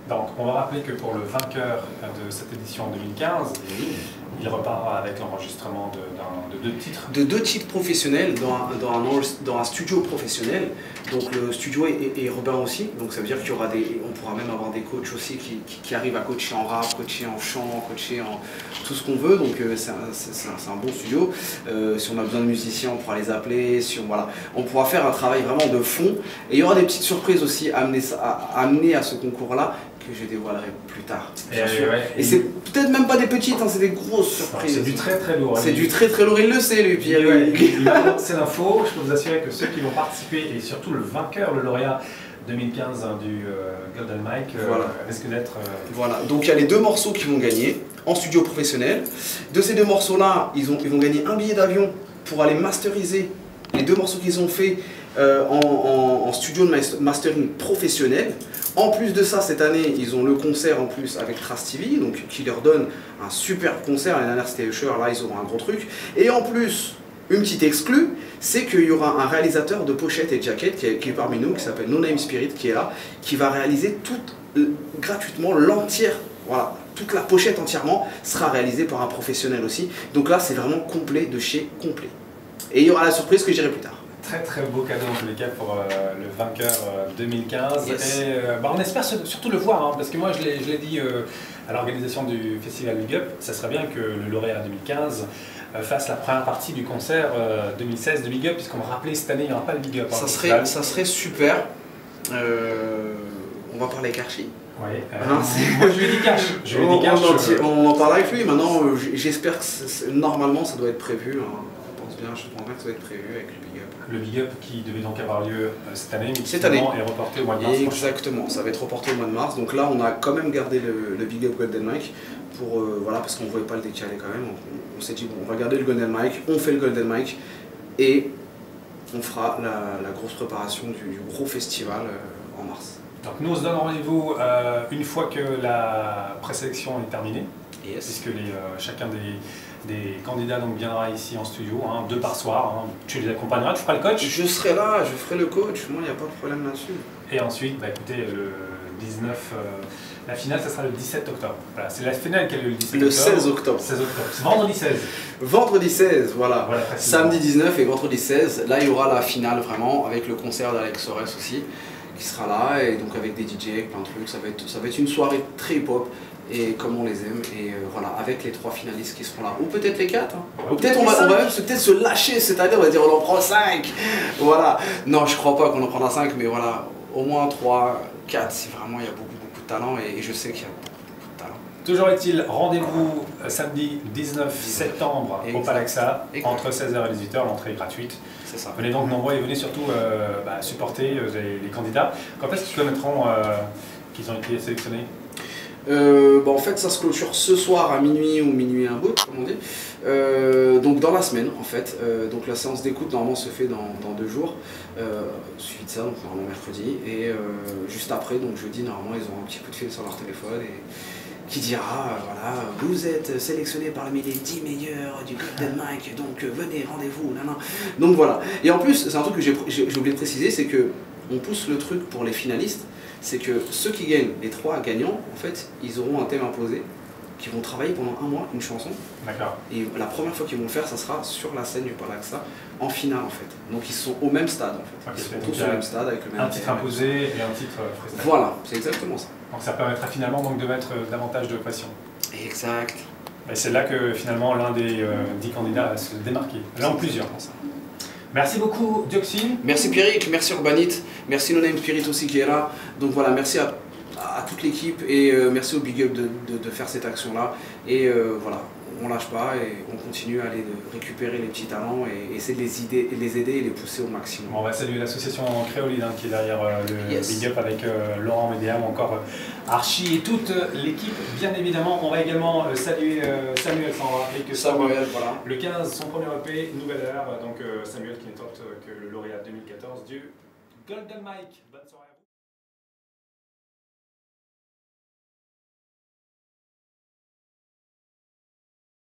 Donc, on va rappeler que pour le vainqueur de cette édition en 2015, il repart avec l'enregistrement de 2 titres. De 2 titres professionnels dans un studio professionnel. Donc le studio est urbain aussi, donc ça veut dire qu'il y aura on pourra même avoir des coachs aussi qui arrivent à coacher en rap, coacher en chant, coacher en tout ce qu'on veut. Donc c'est un bon studio. Si on a besoin de musiciens, on pourra les appeler. Voilà. On pourra faire un travail vraiment de fond. Et il y aura des petites surprises aussi amenées à ce concours-là, que je dévoilerai plus tard, bien sûr. Et c'est peut-être même pas des petites, hein, c'est des grosses surprises. C'est du très très lourd. C'est du très très lourd, il le sait lui, Pierre. C'est l'info, je peux vous assurer que ceux qui vont participer, et surtout le vainqueur, le lauréat 2015 du Golden Mike, risque d'être... Voilà, donc il y a les 2 morceaux qui vont gagner en studio professionnel. De ces 2 morceaux-là, ils vont gagner un billet d'avion pour aller masteriser les 2 morceaux qu'ils ont fait en studio de mastering professionnel. En plus de ça, cette année, ils ont le concert en plus avec Trace TV, donc qui leur donne un superbe concert. L'année dernière, c'était Usher, là, ils auront un gros truc. Et en plus, une petite exclue, c'est qu'il y aura un réalisateur de pochettes et de jaquettes qui est parmi nous, qui s'appelle No Name Spirit, qui est là, qui va réaliser gratuitement l'entière, voilà, toute la pochette entièrement sera réalisée par un professionnel aussi. Donc là, c'est vraiment complet de chez complet. Et il y aura la surprise que je dirai plus tard. Très très beau cadeau en tous les cas pour le vainqueur 2015. Yes. Et on espère surtout le voir, hein, parce que moi je l'ai dit à l'organisation du festival Big Up, ça serait bien que le lauréat 2015 fasse la première partie du concert 2016 de Big Up, puisqu'on va rappeler cette année il n'y aura pas le Big Up. Hein, ça serait super. On va parler avec Archie. Oui, moi je lui ai dit cash. On en parle avec lui. Maintenant, j'espère que normalement ça doit être prévu. Hein. Je pense bien que ça doit être prévu avec le Big Up. Le Big Up qui devait donc avoir lieu cette année, mais qui cette année est reporté au mois de mars. Exactement, ça va être reporté au mois de mars. Donc là, on a quand même gardé le Big Up Golden Mike pour voilà, parce qu'on ne voulait pas le décaler quand même. On s'est dit bon, on va garder le Golden Mike, on fait le Golden Mike et on fera la grosse préparation du gros festival en mars. Donc nous on se donne rendez-vous une fois que la présélection est terminée, puisque chacun des candidats donc viendra ici en studio, 2 par soir. Tu les accompagneras, tu feras le coach? Je serai là, je ferai le coach, moi il n'y a pas de problème là-dessus. Et ensuite, écoutez, le 19, la finale, ça sera le 17 octobre. Voilà, c'est la finale qui a lieu le 17 octobre. Le 16 octobre. 16 octobre, c'est vendredi 16. Vendredi 16, voilà samedi 19 et vendredi 16, là il y aura la finale vraiment, avec le concert d'Alex Sores aussi, qui sera là, et donc avec des DJ, avec plein de trucs, ça va être une soirée très hip-hop. Et comme on les aime, et voilà, avec les 3 finalistes qui seront là, ou peut-être les 4, hein. Ou peut-être on va même peut-être se lâcher, c'est-à-dire on va dire on en prend 5, voilà. Non, je crois pas qu'on en prendra 5, mais voilà, au moins 3, 4, si vraiment il y a beaucoup de talent, et je sais qu'il y a beaucoup de talent. Toujours est-il, rendez-vous samedi 19 septembre au Palaxa, entre 16h et 18h, l'entrée est gratuite. C'est ça. Venez donc nombreux et venez surtout supporter les candidats. Quand est-ce qu'ils connaîtront qu'ils ont été sélectionnés? En fait ça se clôture ce soir à minuit ou minuit un bout comme on dit, donc dans la semaine en fait, donc la séance d'écoute normalement se fait dans 2 jours, suivi de ça donc normalement mercredi, et juste après donc jeudi normalement ils auront un petit coup de fil sur leur téléphone et qui dira voilà, vous êtes sélectionné parmi les 10 meilleurs du Golden Mike, donc venez, rendez-vous, donc voilà. Et en plus c'est un truc que j'ai oublié de préciser, c'est que on pousse le truc pour les finalistes, c'est que ceux qui gagnent, les 3 gagnants, en fait, ils auront un thème imposé, qui vont travailler pendant 1 mois, une chanson. D'accord. Et la première fois qu'ils vont le faire, ça sera sur la scène du Palaxa, en finale en fait. Donc ils sont au même stade en fait. Ils seront tous au même stade avec le même un titre imposé et un titre freestyle. Voilà, c'est exactement ça. Donc ça permettra finalement donc, de mettre davantage de pression. Exact. Et c'est là que finalement l'un des 10 candidats va se démarquer. L'un ou plusieurs. Merci beaucoup Dioxine. Merci Pierrick, merci Urbanite, merci No Name Spirit aussi qui est là. Donc voilà, merci à toute l'équipe et merci au Big Up de faire cette action-là. Et voilà, on lâche pas et on continue à aller récupérer les petits talents et essayer de les aider et les pousser au maximum. Bon, on va saluer l'association Créolide qui est derrière le Big Up avec Laurent Médéa ou encore Archie et toute l'équipe. Bien évidemment, on va également saluer Samuel sans rappeler que Samuel, voilà. Le 15, son premier EP, Nouvelle Ère. Donc Samuel qui n'est autre que le lauréat 2014 du Golden Mike. Bonne soirée.